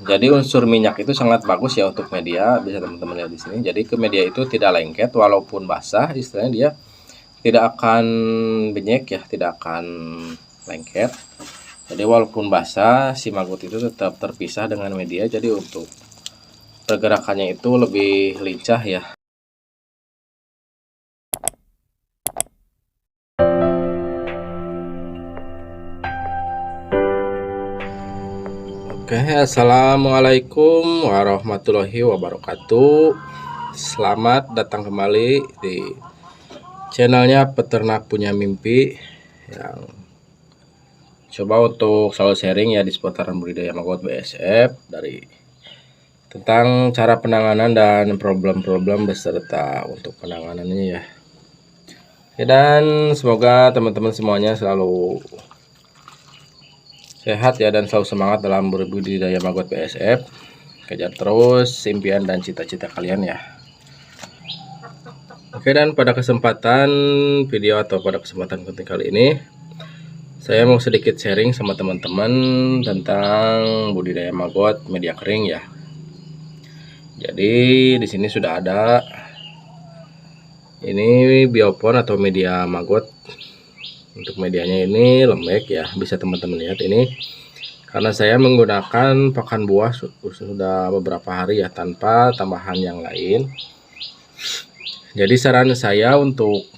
Jadi unsur minyak itu sangat bagus ya untuk media, bisa teman-teman lihat di sini. Jadi ke media itu tidak lengket walaupun basah, istilahnya dia tidak akan benyek ya, tidak akan lengket. Jadi walaupun basah, si maggot itu tetap terpisah dengan media. Jadi untuk pergerakannya itu lebih lincah ya. Oke, assalamualaikum warahmatullahi wabarakatuh. Selamat datang kembali di channelnya Peternak Punya Mimpi, yang coba untuk selalu sharing ya di seputaran budidaya maggot BSF, dari tentang cara penanganan dan problem-problem beserta untuk penanganannya ya. Dan semoga teman-teman semuanya selalu sehat ya dan selalu semangat dalam berbudidaya maggot BSF. Kejar terus impian dan cita-cita kalian ya. Oke, dan pada kesempatan video atau pada kesempatan penting kali ini, saya mau sedikit sharing sama teman-teman tentang budidaya maggot media kering ya. Jadi di sini sudah ada ini biopon atau media maggot. Untuk medianya ini lembek ya, bisa teman-teman lihat ini. Karena saya menggunakan pakan buah sudah beberapa hari ya, tanpa tambahan yang lain. Jadi saran saya untuk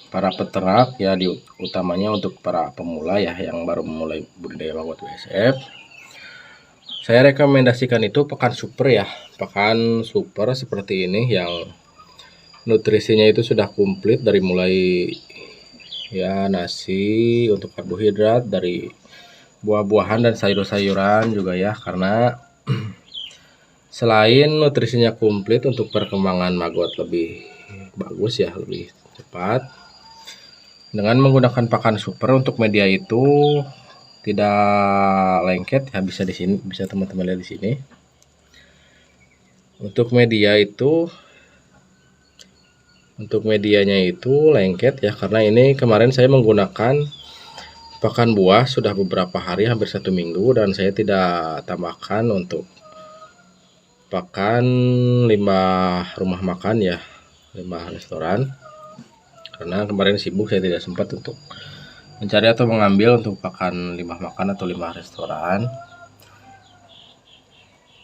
para peternak ya, utamanya untuk para pemula ya yang baru memulai budidaya maggot BSF, saya rekomendasikan itu pakan super ya. Pakan super seperti ini yang nutrisinya itu sudah komplit, dari mulai ya nasi untuk karbohidrat, dari buah-buahan dan sayur-sayuran juga ya, karena selain nutrisinya komplit, untuk perkembangan maggot lebih bagus ya, lebih cepat dengan menggunakan pakan super. Untuk media itu tidak lengket ya, bisa di sini, bisa teman-teman lihat di sini. Untuk medianya itu lengket ya, karena ini kemarin saya menggunakan pakan buah sudah beberapa hari, hampir 1 minggu, dan saya tidak tambahkan untuk pakan limbah rumah makan ya, limbah restoran, karena kemarin sibuk, saya tidak sempat untuk mencari atau mengambil untuk pakan limbah makan atau limbah restoran.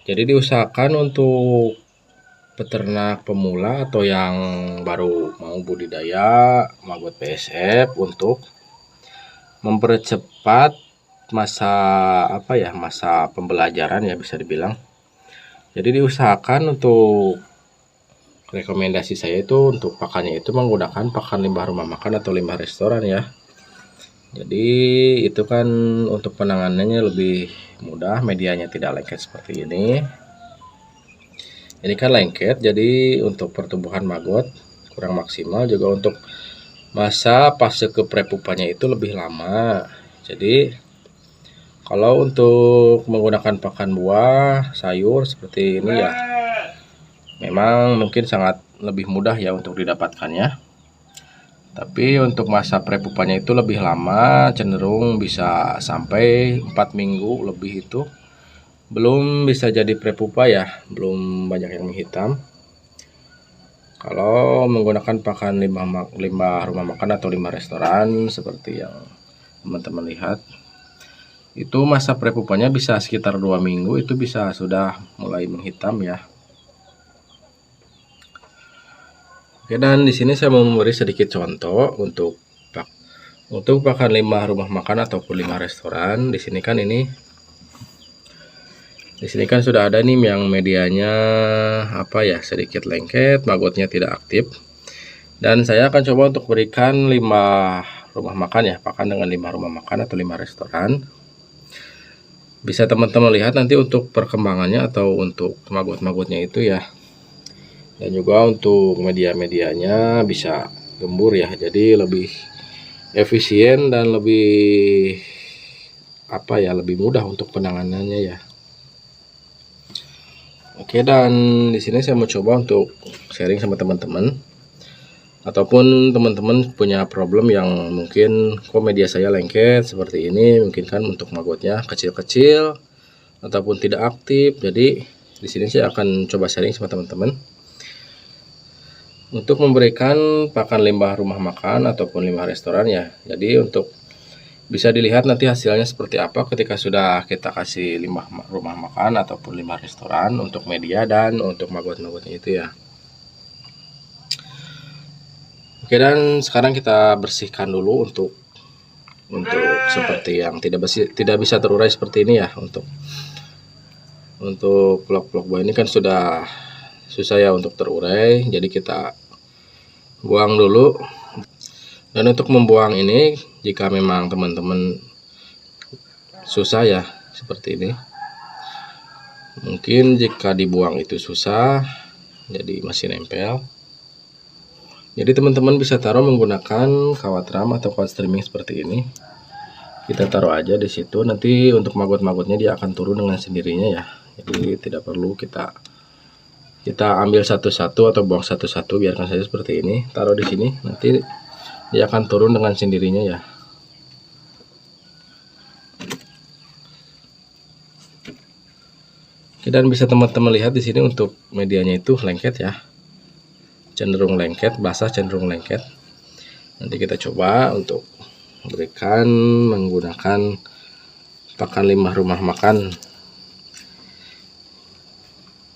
Jadi diusahakan untuk peternak pemula atau yang baru mau budidaya maggot BSF untuk mempercepat masa pembelajaran ya, bisa dibilang. Jadi diusahakan untuk rekomendasi saya itu untuk pakannya itu menggunakan pakan limbah rumah makan atau limbah restoran ya. Jadi itu kan untuk penanganannya lebih mudah, medianya tidak lengket seperti ini. Ini kan lengket, jadi untuk pertumbuhan maggot kurang maksimal, juga untuk masa fase ke prepupannya itu lebih lama. Jadi kalau untuk menggunakan pakan buah, sayur seperti ini ya, memang mungkin sangat lebih mudah ya untuk didapatkannya. Tapi untuk masa prepupannya itu lebih lama, cenderung bisa sampai 4 minggu lebih, itu belum bisa jadi prepupa ya, belum banyak yang menghitam. Kalau menggunakan pakan limbah rumah makan atau limbah restoran seperti yang teman-teman lihat, itu masa prepupanya bisa sekitar 2 minggu, itu bisa sudah mulai menghitam ya. Oke, dan di sini saya mau memberi sedikit contoh untuk pakan limbah rumah makan ataupun limbah restoran. Di sini kan sudah ada nih yang medianya sedikit lengket, maggotnya tidak aktif. Dan saya akan coba untuk berikan limbah rumah makan ya, pakan dengan limbah rumah makan atau limbah restoran. Bisa teman-teman lihat nanti untuk perkembangannya atau untuk maggot-maggotnya itu ya. Dan juga untuk media-medianya bisa gembur ya, jadi lebih efisien dan lebih lebih mudah untuk penanganannya ya. Oke, dan di sini saya mau coba untuk sharing sama teman-teman, ataupun teman-teman punya problem yang mungkin kok media saya lengket seperti ini, mungkin kan untuk maggotnya kecil-kecil ataupun tidak aktif. Jadi di sini saya akan coba sharing sama teman-teman untuk memberikan pakan limbah rumah makan ataupun limbah restoran ya. Jadi untuk bisa dilihat nanti hasilnya seperti apa ketika sudah kita kasih limbah rumah makan ataupun limbah restoran untuk media dan untuk maggot-maggotnya itu ya. Oke, dan sekarang kita bersihkan dulu untuk seperti yang tidak bisa terurai seperti ini ya. Untuk blok-blok buah ini kan sudah susah ya untuk terurai, jadi kita buang dulu. Dan untuk membuang ini, jika memang teman-teman susah ya seperti ini, mungkin jika dibuang itu susah, jadi masih nempel. Jadi teman-teman bisa taruh menggunakan kawat ram atau kawat streaming seperti ini. Kita taruh aja di situ. Nanti untuk maggot-maggotnya dia akan turun dengan sendirinya ya. Jadi tidak perlu kita ambil satu-satu atau buang satu-satu, biarkan saja seperti ini. Taruh di sini, nanti dia akan turun dengan sendirinya ya. Dan bisa teman-teman lihat di sini untuk medianya itu lengket ya. Cenderung lengket, basah cenderung lengket. Nanti kita coba untuk berikan menggunakan pakan limbah rumah makan.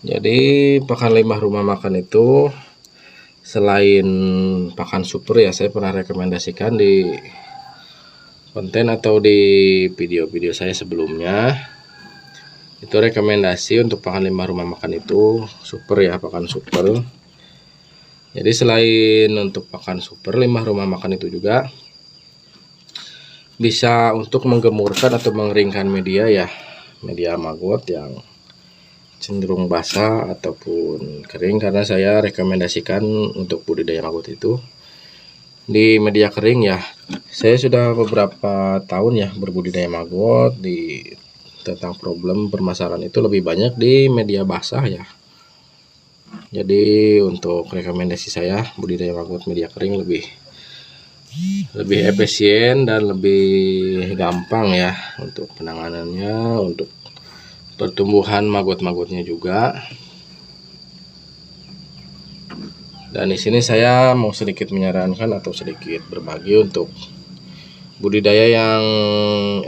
Jadi pakan limbah rumah makan itu selain pakan super ya, saya pernah rekomendasikan di konten atau di video-video saya sebelumnya. Itu rekomendasi untuk pakan limbah rumah makan itu super ya, pakan super. Jadi selain untuk pakan super, limbah rumah makan itu juga bisa untuk menggemurkan atau mengeringkan media ya, media maggot yang cenderung basah ataupun kering, karena saya rekomendasikan untuk budidaya maggot itu di media kering ya. Saya sudah beberapa tahun ya berbudidaya maggot, tentang problem permasalahan itu lebih banyak di media basah ya. Jadi untuk rekomendasi saya budidaya maggot media kering lebih efisien dan lebih gampang ya untuk penanganannya, untuk pertumbuhan maggot-maggotnya juga. Dan di sini saya mau sedikit menyarankan atau sedikit berbagi untuk budidaya yang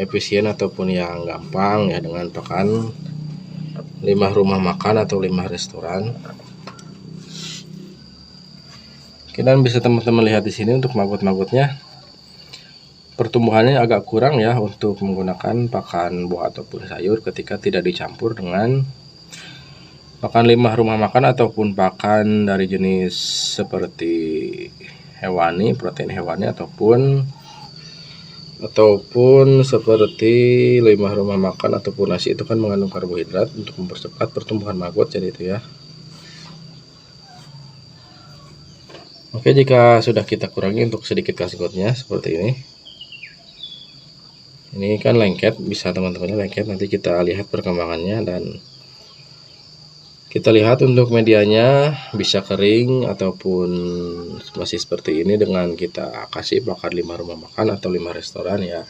efisien ataupun yang gampang ya dengan pakan limbah rumah makan atau limbah restoran. Oke, dan bisa teman-teman lihat di sini untuk maggot-maggotnya pertumbuhannya agak kurang ya untuk menggunakan pakan buah ataupun sayur ketika tidak dicampur dengan pakan limbah rumah makan ataupun pakan dari jenis seperti hewani, protein hewani ataupun seperti limbah rumah makan ataupun nasi. Itu kan mengandung karbohidrat untuk mempercepat pertumbuhan maggot, jadi itu ya. Oke, jika sudah kita kurangi untuk sedikit kaskotnya seperti ini. Ini kan lengket, bisa teman-teman lengket. Nanti kita lihat perkembangannya dan kita lihat untuk medianya bisa kering ataupun masih seperti ini dengan kita kasih pakan limbah rumah makan atau limbah restoran ya.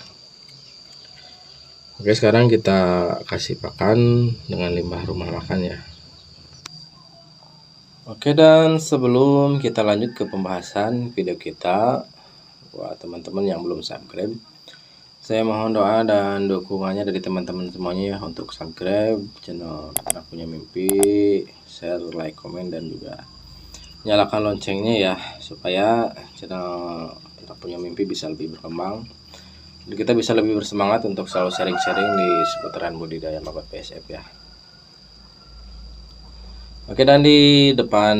Oke, sekarang kita kasih pakan dengan limbah rumah makan ya. Oke, dan sebelum kita lanjut ke pembahasan video kita, buat teman-teman yang belum subscribe, saya mohon doa dan dukungannya dari teman-teman semuanya ya untuk subscribe channel Anak Punya Mimpi, share, like, komen, dan juga nyalakan loncengnya ya, supaya channel Anak Punya Mimpi bisa lebih berkembang dan kita bisa lebih bersemangat untuk selalu sharing-sharing di seputaran budidaya maggot PSF ya. Oke, dan di depan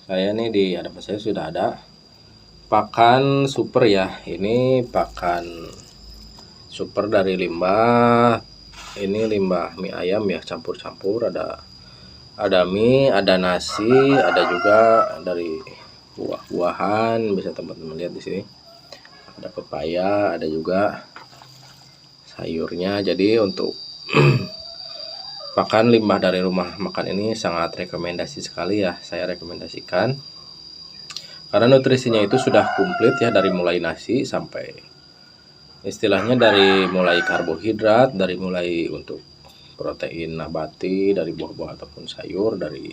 saya nih, di hadapan saya sudah ada pakan super ya. Ini pakan super dari limbah. Ini limbah mie ayam ya, campur-campur, ada mie, ada nasi, ada juga dari buah-buahan. Bisa teman-teman lihat di sini. Ada pepaya, ada juga sayurnya. Jadi untuk pakan limbah dari rumah makan ini sangat rekomendasi sekali ya, saya rekomendasikan karena nutrisinya itu sudah komplit ya, dari mulai nasi sampai istilahnya dari mulai karbohidrat, dari mulai untuk protein nabati dari buah-buah ataupun sayur, dari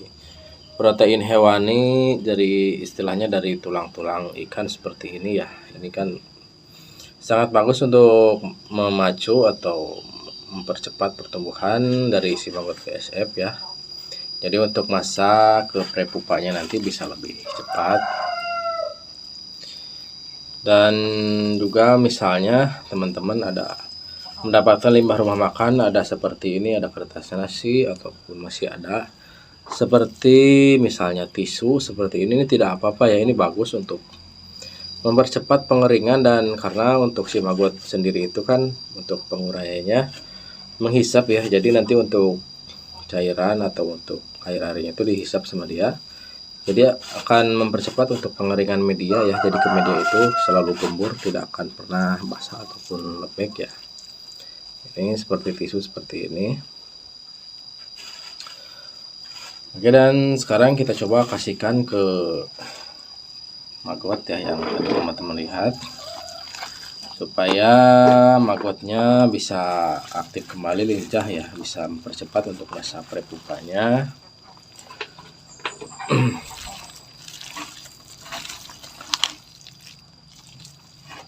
protein hewani, dari istilahnya dari tulang-tulang ikan seperti ini ya. Ini kan sangat bagus untuk memacu atau mempercepat pertumbuhan dari si maggot VSF ya. Jadi untuk masa ke prepupanya nanti bisa lebih cepat. Dan juga misalnya teman-teman ada mendapatkan limbah rumah makan, ada seperti ini, ada kertas nasi ataupun masih ada seperti misalnya tisu seperti ini tidak apa-apa ya. Ini bagus untuk mempercepat pengeringan, dan karena untuk si maggot sendiri itu kan untuk penguraiannya menghisap ya, jadi nanti untuk cairan atau untuk air-airnya itu dihisap sama dia, jadi akan mempercepat untuk pengeringan media ya. Jadi ke media itu selalu gembur, tidak akan pernah basah ataupun lembek ya. Ini seperti tisu seperti ini. Oke, dan sekarang kita coba kasihkan ke maggot ya yang tadi teman-teman lihat, supaya maggotnya bisa aktif kembali, lincah ya, bisa mempercepat untuk masa prepupanya.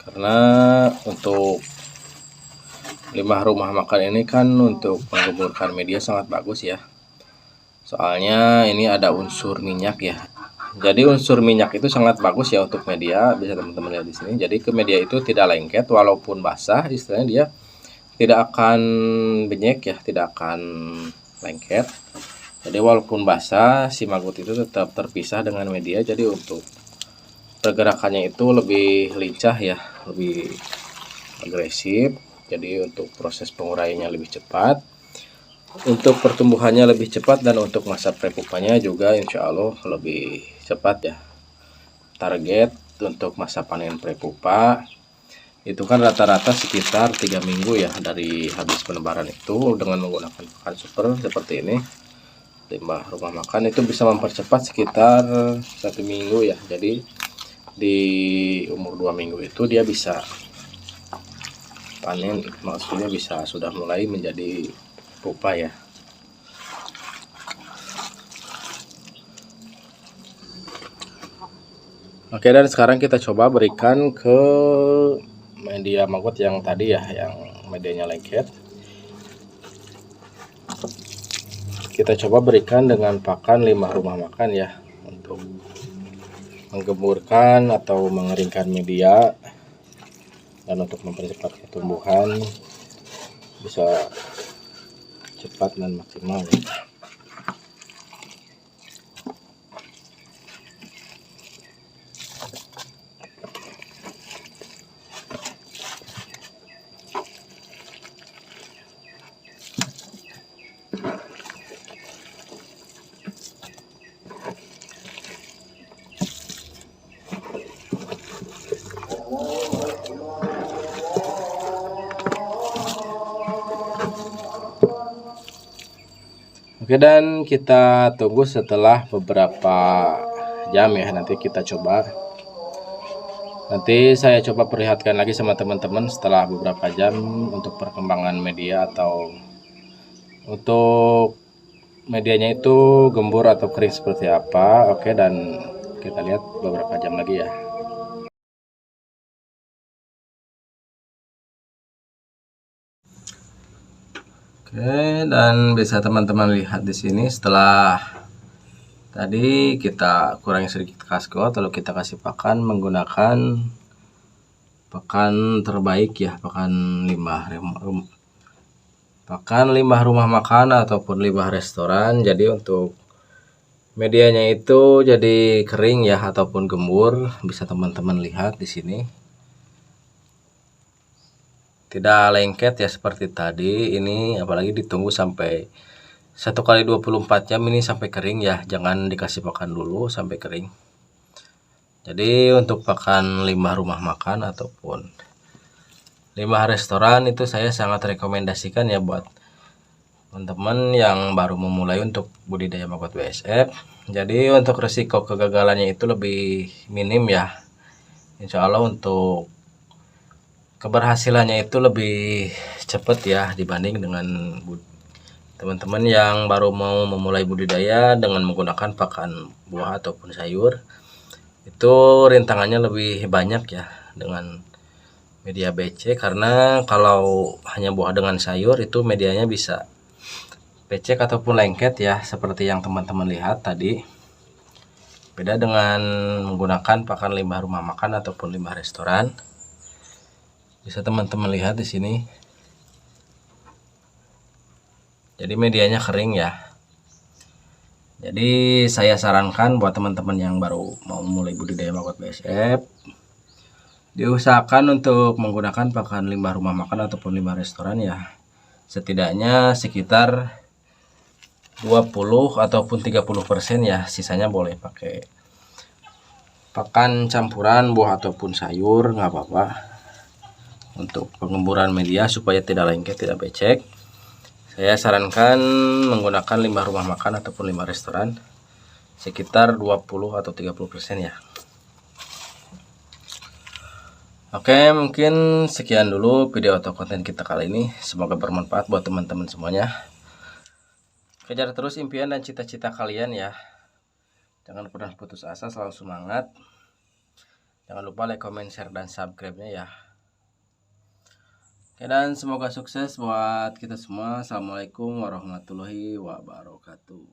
Karena untuk limbah rumah makan ini kan untuk menggemburkan media sangat bagus ya, soalnya ini ada unsur minyak ya. Jadi unsur minyak itu sangat bagus ya untuk media, bisa teman-teman lihat di sini. Jadi ke media itu tidak lengket walaupun basah, istilahnya dia tidak akan benyek ya, tidak akan lengket. Jadi walaupun basah si maggot itu tetap terpisah dengan media, jadi untuk pergerakannya itu lebih lincah ya, lebih agresif. Jadi untuk proses penguraiannya lebih cepat, untuk pertumbuhannya lebih cepat, dan untuk masa prepupanya juga insya Allah lebih cepat ya. Target untuk masa panen prepupa itu kan rata-rata sekitar 3 minggu ya dari habis penebaran itu, dengan menggunakan pakan super seperti ini. Limbah rumah makan itu bisa mempercepat sekitar 1 minggu ya. Jadi di umur 2 minggu itu dia bisa panen, maksudnya bisa sudah mulai menjadi pupa ya. Oke, dan sekarang kita coba berikan ke media maggot yang tadi ya, yang medianya lengket. Kita coba berikan dengan pakan limbah rumah makan ya, untuk menggemburkan atau mengeringkan media, dan untuk mempercepat pertumbuhan bisa cepat dan maksimal ya. Oke, dan kita tunggu setelah beberapa jam ya, nanti kita coba. Nanti saya coba perlihatkan lagi sama teman-teman setelah beberapa jam untuk perkembangan media, atau untuk medianya itu gembur atau kering seperti apa. Oke, dan kita lihat beberapa jam lagi ya. Oke, dan bisa teman-teman lihat di sini setelah tadi kita kurangi sedikit kaskot, lalu kita kasih pakan menggunakan pakan terbaik ya, pakan limbah rumah makan ataupun limbah restoran. Jadi untuk medianya itu jadi kering ya ataupun gembur, bisa teman-teman lihat di sini. Tidak lengket ya seperti tadi. Ini apalagi ditunggu sampai 1 kali 24 jam ini sampai kering ya, jangan dikasih pakan dulu sampai kering. Jadi untuk pakan limbah rumah makan ataupun limbah restoran itu saya sangat rekomendasikan ya buat teman-teman yang baru memulai untuk budidaya maggot VSF. Jadi untuk risiko kegagalannya itu lebih minim ya. Insya Allah untuk keberhasilannya itu lebih cepat ya dibanding dengan teman-teman yang baru mau memulai budidaya dengan menggunakan pakan buah ataupun sayur, itu rintangannya lebih banyak ya dengan media BC, karena kalau hanya buah dengan sayur itu medianya bisa becek ataupun lengket ya, seperti yang teman-teman lihat tadi. Beda dengan menggunakan pakan limbah rumah makan ataupun limbah restoran. Bisa teman-teman lihat di sini. Jadi medianya kering ya. Jadi saya sarankan buat teman-teman yang baru mau mulai budidaya maggot BSF, diusahakan untuk menggunakan pakan limbah rumah makan ataupun limbah restoran ya. Setidaknya sekitar 20 ataupun 30% ya. Sisanya boleh pakai pakan campuran buah ataupun sayur, nggak apa-apa. Untuk pengemburan media supaya tidak lengket, tidak becek, saya sarankan menggunakan limbah rumah makan ataupun limbah restoran sekitar 20 atau 30% ya. Oke, mungkin sekian dulu video atau konten kita kali ini. Semoga bermanfaat buat teman-teman semuanya. Kejar terus impian dan cita-cita kalian ya. Jangan pernah putus asa, selalu semangat. Jangan lupa like, comment, share, dan subscribe-nya ya. Oke, dan semoga sukses buat kita semua. Assalamualaikum warahmatullahi wabarakatuh.